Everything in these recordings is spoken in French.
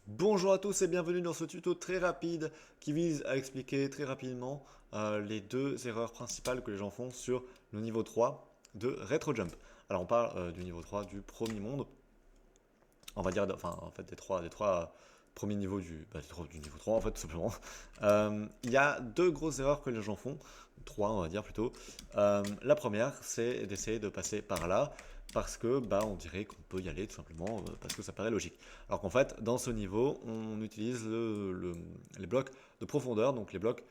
Bonjour à tous et bienvenue dans ce tuto très rapide qui vise à expliquer très rapidement les deux erreurs principales que les gens font sur le niveau 3 de RetroJump. Alors on parle du niveau 3 du premier monde, on va dire, enfin en fait des trois premiers niveaux du niveau 3 en fait tout simplement. Il y a deux grosses erreurs que les gens font, trois on va dire plutôt. La première c'est d'essayer de passer par là parce que on dirait qu'on peut y aller tout simplement parce que ça paraît logique. Alors qu'en fait dans ce niveau on utilise les blocs de profondeur, donc les blocs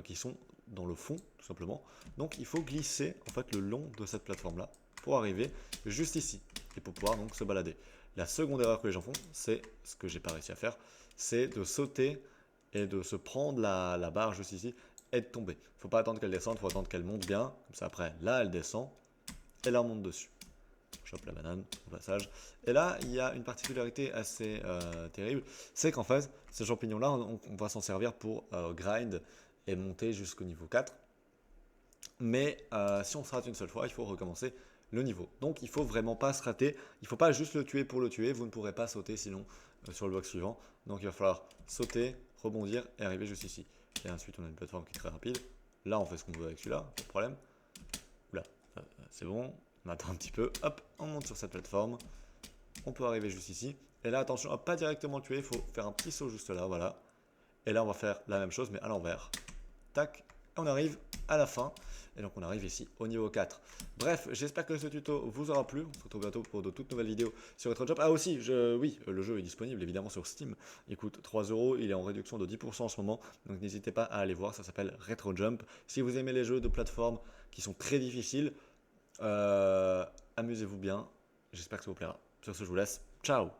qui sont dans le fond tout simplement. Donc il faut glisser en fait le long de cette plateforme là pour arriver juste ici et pour pouvoir donc se balader. La seconde erreur que les gens font, c'est ce que j'ai pas réussi à faire, c'est de sauter et de se prendre la barre juste ici et de tomber. Faut pas attendre qu'elle descende, faut attendre qu'elle monte bien, comme ça après, là elle descend et là on monte dessus. On chope la banane au passage. Et là, il y a une particularité assez terrible, c'est qu'en fait, ces champignons-là, on va s'en servir pour grind et monter jusqu'au niveau 4. Mais si on se rate une seule fois, il faut recommencer le niveau. Donc il faut vraiment pas se rater. Il ne faut pas juste le tuer pour le tuer. Vous ne pourrez pas sauter sinon sur le bloc suivant. Donc il va falloir sauter, rebondir et arriver juste ici. Et ensuite on a une plateforme qui est très rapide. Là on fait ce qu'on veut avec celui-là, pas de problème. Oula, c'est bon. On attend un petit peu. Hop, on monte sur cette plateforme. On peut arriver juste ici. Et là attention à pas directement le tuer. Il faut faire un petit saut juste là, voilà. Et là on va faire la même chose mais à l'envers. Tac, et on arrive à la fin. Et donc on arrive ici au niveau 4. Bref, j'espère que ce tuto vous aura plu. On se retrouve bientôt pour de toutes nouvelles vidéos sur RetroJump. Ah aussi, oui, le jeu est disponible évidemment sur Steam. Il coûte 3 euros, il est en réduction de 10% en ce moment. Donc n'hésitez pas à aller voir, ça s'appelle RetroJump. Si vous aimez les jeux de plateforme qui sont très difficiles, amusez-vous bien. J'espère que ça vous plaira. Sur ce, je vous laisse. Ciao!